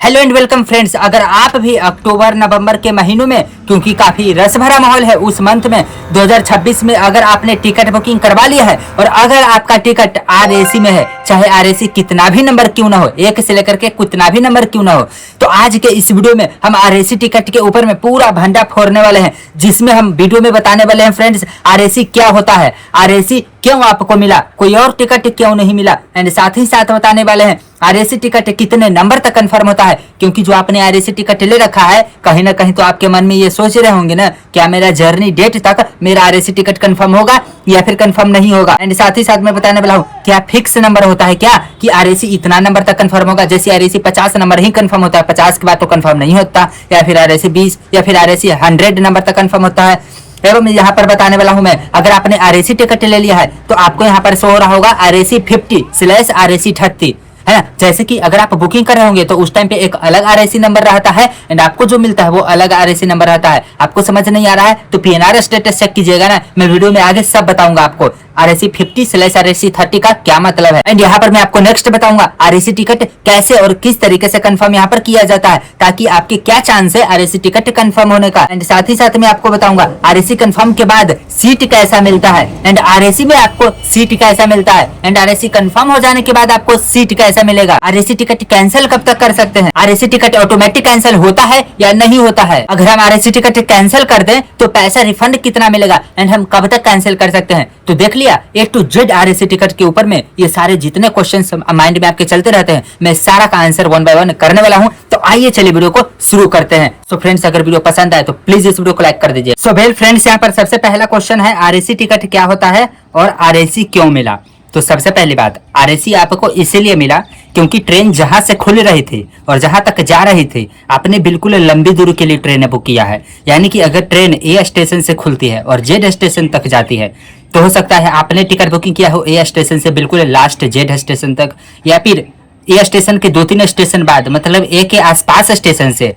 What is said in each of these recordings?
Hello and welcome friends. अगर आप भी अक्टूबर नवंबर के महीनों में, क्योंकि काफी रस भरा माहौल है उस मंथ में 2026 में, अगर आपने टिकट बुकिंग करवा लिया है और अगर आपका टिकट आरएसी में है, चाहे आरएसी कितना भी नंबर क्यों ना हो, एक से लेकर के कितना भी नंबर क्यों ना हो, तो आज के इस वीडियो में हम आरएसी टिकट के ऊपर में पूरा भंडा फोड़ने वाले हैं, जिसमें हम वीडियो में बताने वाले हैं फ्रेंड्स आरएसी क्या होता है, आरएसी क्यों आपको मिला, कोई और टिकट क्यों नहीं मिला, एंड साथ ही साथ बताने वाले हैं आरएसी टिकट कितने नंबर तक कंफर्म होता है। क्योंकि जो आपने आरएसी टिकट ले रखा है, कहीं ना कहीं तो आपके मन में ये सोच रहे होंगे ना, क्या मेरा जर्नी डेट तक मेरा आरएसी टिकट कंफर्म होगा या फिर कंफर्म नहीं होगा। एंड साथ ही साथ मैं बताने वाला हूँ क्या फिक्स नंबर होता है क्या कि आरएसी इतना नंबर तक कंफर्म होगा। जैसे आरएसी 50 नंबर ही कंफर्म होता है, 50 के बाद तो कंफर्म नहीं होता, या फिर आरएसी 20 या फिर आरएसी 100 नंबर तक कंफर्म होता है। एवं यहाँ पर बताने वाला हूं मैं, अगर आपने आरएसी टिकट ले लिया है तो आपको यहाँ पर शो हो रहा होगा आरएसी 50/आरएसी 30, है ना। जैसे कि अगर आप बुकिंग कर रहे होंगे तो उस टाइम पे एक अलग आरएसी नंबर रहता है एंड आपको जो मिलता है वो अलग आरएसी नंबर रहता है। आपको समझ नहीं आ रहा है तो पीएनआर स्टेटस चेक कीजिएगा ना, मैं वीडियो में आगे सब बताऊंगा आपको आरएसी 50/आरएसी 30 का क्या मतलब है। एंड यहाँ पर मैं आपको नेक्स्ट बताऊंगा आरएसी टिकट कैसे और किस तरीके से कंफर्म यहाँ पर किया जाता है, ताकि आपके क्या चांस है आरएसी टिकट कंफर्म होने का। एंड साथ ही साथ मैं आपको बताऊंगा आरएसी कंफर्म के बाद सीट कैसा मिलता है, एंड आरएसी में आपको सीट कैसा मिलता है, एंड आरएसी कंफर्म हो जाने के बाद आपको सीट कैसा मिलेगा। आरएसी टिकट कैंसिल कब तक कर सकते हैं, आरएसी टिकट ऑटोमेटिक कैंसिल होता है या नहीं होता है, अगर हम आरएसी टिकट कैंसिल कर दें तो पैसा रिफंड कितना मिलेगा, एंड हम कब तक कैंसिल कर सकते हैं। तो देख लिया ए टू जेड आरएसी टिकट के ऊपर में ये सारे जितने क्वेश्चंस माइंड में आपके चलते रहते हैं, मैं सारा का आंसर वन बाय वन करने वाला हूं। तो आइए चलिए वीडियो को शुरू करते हैं। सो फ्रेंड्स, अगर वीडियो पसंद आए तो प्लीज इस वीडियो को लाइक कर दीजिए। सो वेल फ्रेंड्स, यहाँ पर सबसे पहला क्वेश्चन है आरएसी टिकट क्या होता है और आरएसी क्यों मिला। तो सबसे पहली बात, आरएसी आपको इसीलिए मिला क्योंकि ट्रेन जहां से खुल रही थी और जहां तक जा रही थी आपने बिल्कुल लंबी दूरी के लिए ट्रेन बुक किया है। यानी कि अगर ट्रेन ए स्टेशन से खुलती है और जेड स्टेशन तक जाती है तो हो सकता है आपने टिकट बुकिंग किया हो ए स्टेशन से बिल्कुल लास्ट जेड स्टेशन तक, या फिर ए स्टेशन के 2-3 स्टेशन बाद, मतलब ए के आसपास स्टेशन से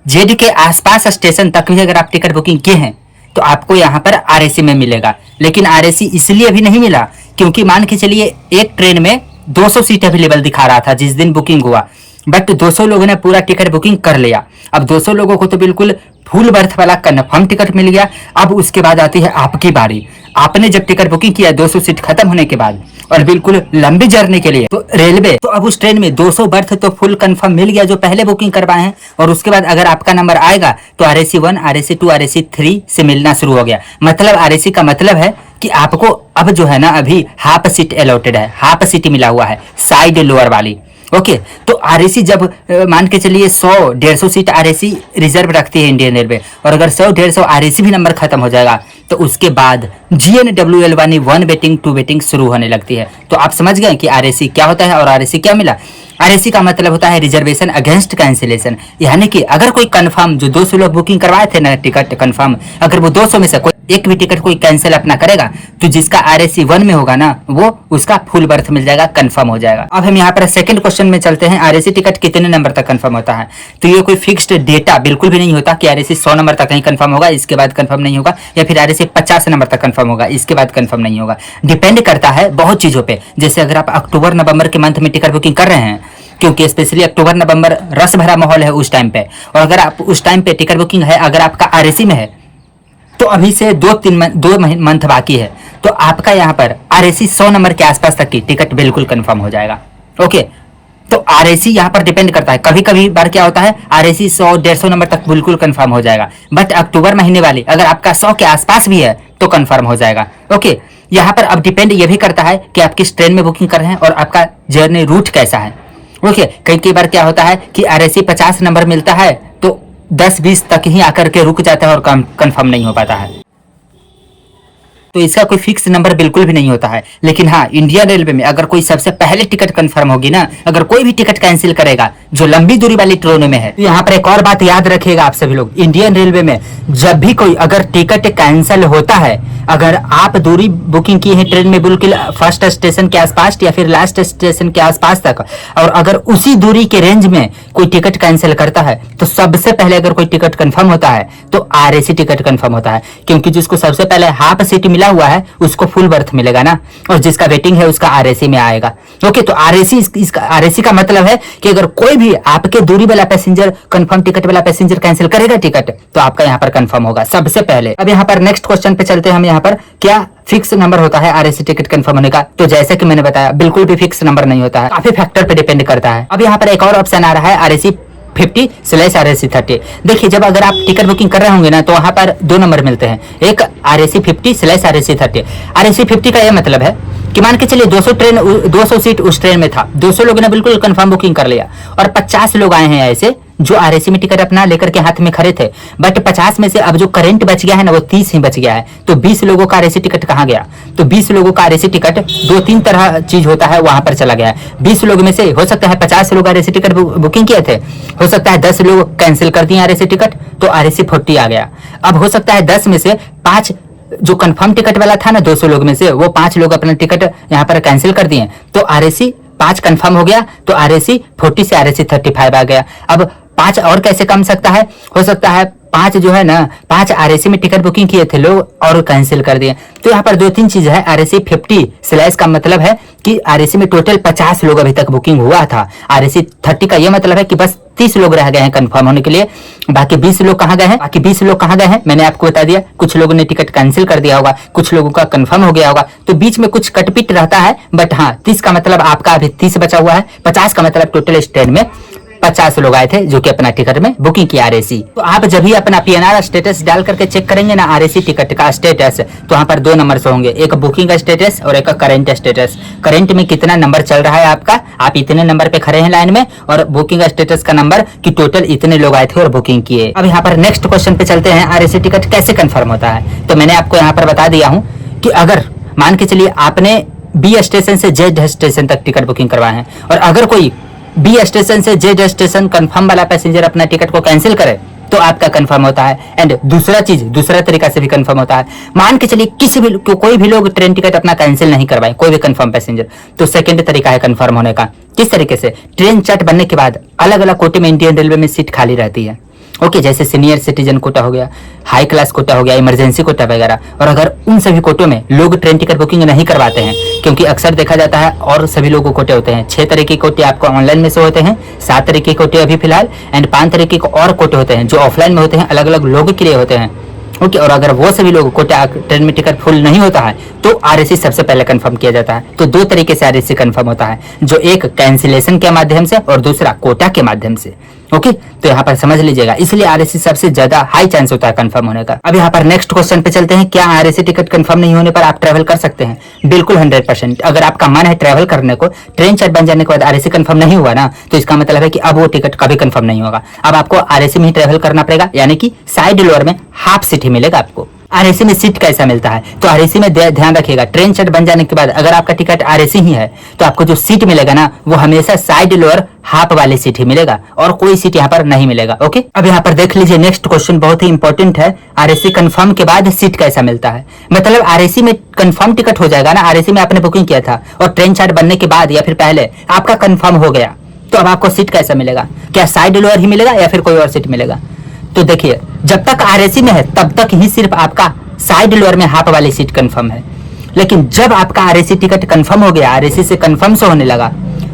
जेड के आसपास स्टेशन तक भी अगर आप टिकट बुकिंग किए हैं तो आपको यहाँ पर आरएसी में मिलेगा। लेकिन आरएसी इसलिए भी नहीं मिला क्योंकि मान के चलिए एक ट्रेन में 200 सीट अवेलेबल दिखा रहा था जिस दिन बुकिंग हुआ, बट 200 लोगों ने पूरा टिकट बुकिंग कर लिया। अब 200 लोगों को तो बिल्कुल फुल बर्थ वाला कन्फर्म टिकट मिल गया। अब उसके बाद आती है आपकी बारी। आपने जब टिकट बुकिंग किया 200 सीट खत्म होने के बाद और बिल्कुल लंबी जर्नी के लिए, तो रेलवे तो अब उस ट्रेन में 200 बर्थ तो फुल कंफर्म मिल गया जो पहले बुकिंग करवाए हैं, और उसके बाद अगर आपका नंबर आएगा तो आरएसी 1, आरएसी 2, आरएसी 3 से मिलना शुरू हो गया। मतलब आरएसी का मतलब है कि आपको अब जो है ना अभी हाफ सीट अलॉटेड है, हाफ सीट मिला हुआ है साइड लोअर वाली। ओके, तो आरएसी जब मान के चलिए 100-150 सीट आरएसी रिजर्व रखती है इंडियन रेलवे, और अगर 100-150 आरएसी भी नंबर खत्म हो जाएगा तो उसके बाद जीएनडब्ल्यूएल वाली 1 वेटिंग 2 वेटिंग शुरू होने लगती है। तो आप समझ गए कि आरएसी क्या होता है और आरएसी क्या मिला। आरएसी का मतलब होता है रिजर्वेशन अगेंस्ट कैंसिलेशन, यानी कि अगर कोई कंफर्म जो 200 लोग बुकिंग करवाए थे ना टिकट कंफर्म, अगर वो 200 में से कोई एक भी टिकट कोई कैंसिल अपना करेगा तो जिसका आरएसी 1 में होगा ना वो उसका फुल बर्थ मिल जाएगा, कंफर्म हो जाएगा। अब हम यहाँ पर सेकंड क्वेश्चन में चलते हैं, आरएसी टिकट कितने नंबर तक कंफर्म होता है। तो ये कोई फिक्स्ड डेटा बिल्कुल भी नहीं होता कि आरएसी 100 नंबर तक ही कंफर्म होगा इसके बाद कंफर्म नहीं होगा, या फिर आरएसी 50 नंबर तक कंफर्म होगा इसके बाद कंफर्म नहीं होगा। डिपेंड करता है बहुत चीजों पे। जैसे अगर आप अक्टूबर नवंबर के मंथ में टिकट बुकिंग कर रहे हैं, क्योंकि स्पेशली अक्टूबर नवंबर रस भरा माहौल है उस टाइम पे, और अगर आप उस टाइम पे टिकट बुकिंग है अगर आपका आरएसी में है तो अभी से 2 मंथ बाकी है, तो आपका यहाँ पर आरएसी 100 नंबर के आसपास तक की टिकट बिल्कुल कंफर्म हो जाएगा। ओके, तो आरएसी यहाँ पर डिपेंड करता है। कभी कभी बार क्या होता है आरएसी 100-150 नंबर तक बिल्कुल कंफर्म हो जाएगा, बट अक्टूबर महीने वाली अगर आपका 100 के आसपास भी है तो कंफर्म हो जाएगा। ओके, यहाँ पर अब डिपेंड ये भी करता है कि आप किस ट्रेन में बुकिंग कर रहे हैं और आपका जर्नी रूट कैसा है। ओके, कई बार क्या होता है कि आरएसी 50 नंबर मिलता है तो 10-20 तक ही आकर के रुक जाता है और कंफर्म नहीं हो पाता है। तो इसका कोई फिक्स नंबर बिल्कुल भी नहीं होता है। लेकिन हाँ, इंडियन रेलवे में अगर कोई सबसे पहले टिकट कंफर्म होगी ना, अगर कोई भी टिकट कैंसिल करेगा जो लंबी दूरी वाली ट्रेनों में है, तो यहाँ पर एक और बात याद रखिएगा आप सभी लोग, इंडियन रेलवे में जब भी कोई अगर टिकट कैंसिल होता है, अगर आप दूरी बुकिंग की है ट्रेन में बिल्कुल फर्स्ट स्टेशन के आसपास या फिर लास्ट स्टेशन के आसपास तक, और अगर उसी दूरी के रेंज में कोई टिकट कैंसिल करता है तो सबसे पहले अगर कोई टिकट कंफर्म होता है तो आरएसी टिकट कंफर्म होता है। क्योंकि जिसको सबसे पहले हाफ सीट मिला मिला हुआ है उसको फुल बर्थ मिलेगा ना, और जिसका वेटिंग है उसका आरएसी में आएगा। ओके, तो आरएसी इसका आरएसी का मतलब है कि अगर कोई भी आपके दूरी वाला पैसेंजर कंफर्म टिकट वाला पैसेंजर कैंसिल करेगा टिकट तो आपका यहाँ पर कंफर्म होगा सबसे पहले। अब यहाँ पर नेक्स्ट क्वेश्चन पे चलते हैं हम। यहाँ पर क्या फिक्स नंबर होता है आरएसी टिकट कंफर्म होने का? तो जैसे कि मैंने बताया बिल्कुल भी फिक्स नंबर नहीं होता है, काफी फैक्टर पे डिपेंड करता है। अब यहाँ पर एक और ऑप्शन आ रहा है आरएसी 50/RAC30। देखिए, जब अगर आप टिकट बुकिंग कर रहे होंगे ना तो वहां पर 2 नंबर मिलते हैं, एक RAC 50/RAC30। RAC 50 का यह मतलब है कि मान के चलिए 200 सीट उस ट्रेन में था, 200 लोगों ने बिल्कुल कंफर्म बुकिंग कर लिया और 50 लोग आए हैं ऐसे जो आरएसी में टिकट अपना लेकर के हाथ में खड़े थे, बट 50 में से अब जो करंट बच गया है ना वो 30 ही बच गया है। तो 20 लोगों का आरएसी टिकट कहाँ गया? तो 20 लोगों का आरएसी टिकट 2-3 तरह चीज होता है, वहां पर चला गया है। 20 लोग में से हो सकता है 50 लोग आरएसी टिकट बुकिंग किए थे, हो सकता है 10 लोग कैंसिल कर दिए आरएसी टिकट तो आरएसी 40 आ गया। अब हो सकता है 10 में से 5 जो कंफर्म टिकट वाला था ना 200 लोग में से वो 5 लोग अपना टिकट यहाँ पर कैंसिल कर दिए तो आरएसी 5 कंफर्म हो गया, तो आरएसी 40 से आरएसी 35 आ गया। अब 5 और कैसे कम सकता है? हो सकता है 5 जो है ना 5 आरएसी में टिकट बुकिंग किए थे लोग और कैंसिल कर दिए। तो यहाँ पर 2-3 चीज है। आरएसी 50/ का मतलब है कि आरएसी में टोटल 50 लोग अभी तक बुकिंग हुआ था। आरएसी 30 का यह मतलब है कि बस 30 लोग रह गए हैं कंफर्म होने के लिए, बाकी 20 लोग कहाँ गए हैं? बाकी 20 लोग कहाँ गए हैं मैंने आपको बता दिया। कुछ लोगों ने टिकट कैंसिल कर दिया होगा, कुछ लोगों का कंफर्म हो गया होगा, तो बीच में कुछ कटपिट रहता है। बट हाँ, 30 का मतलब आपका अभी 30 बचा हुआ है, 50 का मतलब टोटल इस ट्रेन में 50 लोग आए थे जो कि अपना टिकट में बुकिंग किया आरएसी। तो आप जब भी अपना पीएनआर स्टेटस डाल करके चेक करेंगे ना आरएसी टिकट का स्टेटस, तो वहाँ पर 2 नंबर से होंगे, एक बुकिंग का स्टेटस और एक करंट स्टेटस। करंट में कितना नंबर चल रहा है आपका, आप इतने नंबर पे खड़े हैं लाइन में, और बुकिंग स्टेटस का नंबर कि टोटल इतने लोग आए थे और बुकिंग किए। अब यहाँ पर नेक्स्ट क्वेश्चन पे चलते हैं, आरएसी टिकट कैसे कंफर्म होता है? तो मैंने आपको यहाँ पर बता दिया हूँ कि अगर मान के चलिए आपने बी स्टेशन से जेड स्टेशन तक टिकट बुकिंग करवाए हैं और अगर कोई बी स्टेशन से जेड स्टेशन कंफर्म वाला पैसेंजर अपना टिकट को कैंसिल करे तो आपका कंफर्म होता है। एंड दूसरा तरीका से भी कंफर्म होता है। मान के चलिए कोई भी लोग ट्रेन टिकट अपना कैंसिल नहीं करवाए, कोई भी कंफर्म पैसेंजर, तो सेकंड तरीका है कंफर्म होने का। किस तरीके से? ट्रेन चार्ट बनने के बाद अलग अलग कोटे में इंडियन रेलवे में सीट खाली रहती है। ओके, जैसे सीनियर सिटीजन कोटा हो गया, हाई क्लास कोटा हो गया, इमरजेंसी कोटा वगैरह। और अगर उन सभी कोटों में लोग ट्रेन टिकट बुकिंग नहीं करवाते हैं, क्योंकि अक्सर देखा जाता है और सभी लोगों को कोटे होते हैं, 6 तरह के कोटे आपको ऑनलाइन में से होते हैं, 7 तरह के कोटे अभी फिलहाल, एंड 5 तरह के और कोटे होते हैं जो ऑफलाइन में होते हैं, अलग अलग लोगों के लिए होते हैं। ओके, और अगर वो सभी लोग कोटा ट्रेन में टिकट फुल नहीं होता है तो आरएसी सबसे पहले कंफर्म किया जाता है। तो 2 तरीके से आरएसी कंफर्म होता है, जो एक कैंसिलेशन के माध्यम से और दूसरा कोटा के माध्यम से। ओके, तो यहाँ पर समझ लीजिएगा, इसलिए आरएसी सबसे ज्यादा हाई चांस होता है कंफर्म होने का। अब यहाँ पर नेक्स्ट क्वेश्चन पे चलते हैं, क्या आरएसी टिकट कंफर्म नहीं होने पर आप ट्रैवल कर सकते हैं? बिल्कुल 100%। अगर आपका मन है ट्रैवल करने को, ट्रेन चार्ट बन जाने के बाद आरएसी कंफर्म नहीं हुआ ना, तो इसका मतलब है कि अब वो टिकट कभी कंफर्म नहीं होगा। अब आपको आरएसी में ही ट्रैवल करना पड़ेगा, यानी कि साइड लोअर में हाफ सीट ही मिलेगा आपको। आरएसी में सीट कैसा मिलता है? तो आरएसी में ध्यान रखिएगा, ट्रेन चार्ट बन जाने के बाद अगर आपका टिकट आरएसी ही है तो आपको जो सीट मिलेगा ना वो हमेशा साइड लोअर हाफ वाली सीट ही मिलेगा और कोई सीट यहाँ पर नहीं मिलेगा। ओके, अब यहाँ पर देख लीजिए नेक्स्ट क्वेश्चन बहुत ही इंपॉर्टेंट है, आरएसी कंफर्म के बाद सीट कैसा मिलता है? मतलब आरएसी में कंफर्म टिकट हो जाएगा ना, आरएसी में आपने बुकिंग किया था और ट्रेन चार्ट बनने के बाद या फिर पहले आपका कंफर्म हो गया, तो अब आपको सीट कैसा मिलेगा? क्या साइड लोअर ही मिलेगा या फिर कोई और सीट मिलेगा? तो देखिए, जब तक आरएसी में है तब तक ही सिर्फ आपका साइड लोअर में हाफ वाली सीट कंफर्म है, लेकिन जब आपका आरएसी टिकट कंफर्म हो गया, आरएसी से कंफर्म से होने लगा,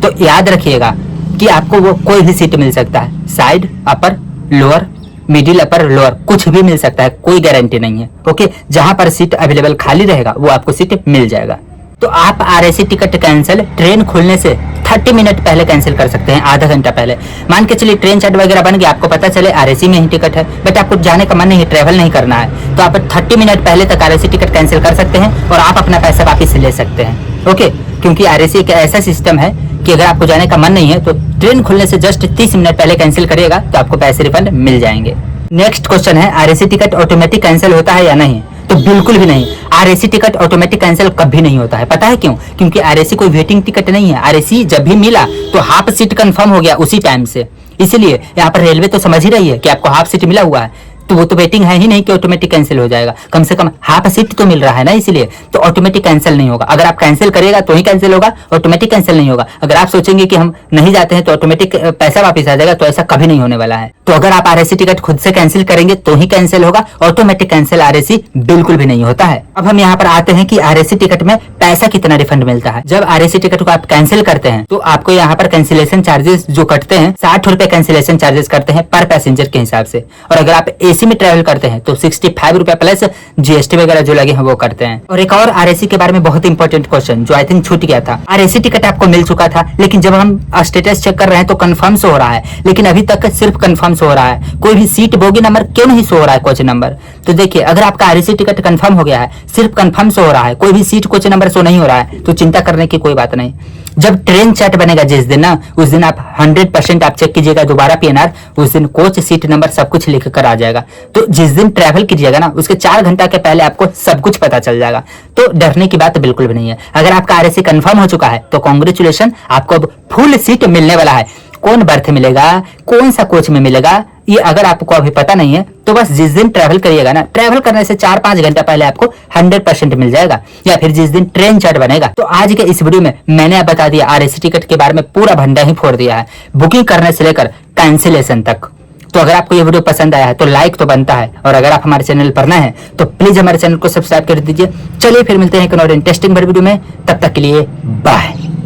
तो याद रखिएगा कि आपको वो कोई भी सीट मिल सकता है, साइड, अपर, लोअर, मिडिल, अपर, लोअर, कुछ भी मिल सकता है, कोई गारंटी नहीं है। ओके, जहां पर सीट अवेलेबल खाली रहेगा वो आपको सीट मिल जाएगा। तो आप आरएसी टिकट कैंसिल ट्रेन खुलने से 30 मिनट पहले कैंसिल कर सकते हैं, आधा घंटा पहले। मान के चलिए ट्रेन चार्ट वगैरह बन गया, आपको पता चले आरएसी में ही टिकट है, बट आपको जाने का मन नहीं है, ट्रेवल नहीं करना है, तो आप 30 मिनट पहले तक आरएसी टिकट कैंसिल कर सकते हैं और आप अपना पैसा वापिस ले सकते हैं। ओके, क्योंकि आरएसी एक ऐसा सिस्टम है कि अगर आपको जाने का मन नहीं है तो ट्रेन खुलने से जस्ट 30 मिनट पहले कैंसिल करिएगा तो आपको पैसे रिफंड मिल जाएंगे। नेक्स्ट क्वेश्चन है, आरएसी टिकट ऑटोमेटिक कैंसिल होता है या नहीं? तो बिल्कुल भी नहीं, आरएसी टिकट ऑटोमेटिक कैंसिल कभी नहीं होता है। पता है क्यों? क्योंकि आरएसी कोई वेटिंग टिकट नहीं है, आरएसी जब भी मिला तो हाफ सीट कंफर्म हो गया उसी टाइम से, इसलिए यहाँ पर रेलवे तो समझ ही रही है कि आपको हाफ सीट मिला हुआ है, तो वो तो वेटिंग है ही नहीं कि ऑटोमेटिक कैंसिल हो जाएगा, कम से कम हाफ सीट तो मिल रहा है ना, इसलिए तो ऑटोमेटिक कैंसिल नहीं होगा। अगर आप कैंसिल करिएगा तो ही कैंसिल होगा, ऑटोमेटिक कैंसिल नहीं होगा। अगर आप सोचेंगे कि हम नहीं जाते हैं तो ऑटोमेटिक पैसा वापस आ जाएगा, तो ऐसा कभी नहीं होने वाला है। तो अगर आप आरएसी टिकट खुद से कैंसिल करेंगे तो ही कैंसिल होगा, ऑटोमेटिक कैंसिल आरएसी बिल्कुल भी नहीं होता है। अब हम यहाँ पर आते हैं कि आरएसी टिकट में पैसा कितना रिफंड मिलता है। जब आरएसी टिकट को आप कैंसिल करते हैं तो आपको यहाँ पर कैंसिलेशन चार्जेस जो कटते हैं 60 रुपए कैंसिलेशन चार्जेस करते हैं पर पैसेंजर के हिसाब से, और अगर आप एसी में ट्रेवल करते हैं तो 65 रुपए प्लस जीएसटी वगैरह जो लगे हैं वो करते हैं। और एक और आरएसी के बारे में बहुत इंपॉर्टेंट क्वेश्चन जो आई थिंक छूट गया था, आरएसी टिकट आपको मिल चुका था लेकिन जब हम स्टेटस चेक कर रहे हैं तो कंफर्म शो हो रहा है, लेकिन अभी तक सिर्फ कंफर्म शो हो रहा है, कोई भी सीट बोगी नंबर क्यों नहीं शो हो रहा है, कोच नंबर। तो देखिए अगर आपका आरएसी टिकट कंफर्म हो गया है, सिर्फ कंफर्म शो हो रहा है, कोई भी सीट कोच नंबर शो नहीं हो रहा है, तो चिंता करने की कोई बात नहीं। जब ट्रेन चार्ट बनेगा जिस दिन ना, उस दिन आप 100% आप चेक कीजिएगा दोबारा पीएनआर, उस दिन कोच सीट नंबर सब कुछ लिख कर आ जाएगा। तो जिस दिन ट्रैवल कीजिएगा ना उसके 4 घंटा के पहले आपको सब कुछ पता चल जाएगा, तो डरने की बात बिल्कुल भी नहीं है। अगर आपका आरएसी कंफर्म हो चुका है तो कांग्रेचुलेशन, आपको अब फुल सीट मिलने वाला है। कौन बर्थ मिलेगा, कौन सा कोच में मिलेगा, ये अगर आपको अभी पता नहीं है तो बस जिस दिन ट्रैवल करिएगा ना, ट्रैवल करने से 4-5 घंटा पहले आपको 100% मिल जाएगा, या फिर जिस दिन ट्रेन चार्ट बनेगा। तो आज के इस वीडियो में मैंने आप बता दिया आरएसी टिकट के बारे में, पूरा भंडा ही फोड़ दिया है, बुकिंग करने से लेकर कैंसिलेशन तक। तो अगर आपको ये वीडियो पसंद आया है तो लाइक तो बनता है, और अगर आप हमारे चैनल पर नए हैं तो प्लीज हमारे चैनल को सब्सक्राइब कर दीजिए। चलिए फिर मिलते हैं एक और इंटरेस्टिंग वीडियो में, तब तक के लिए बाय।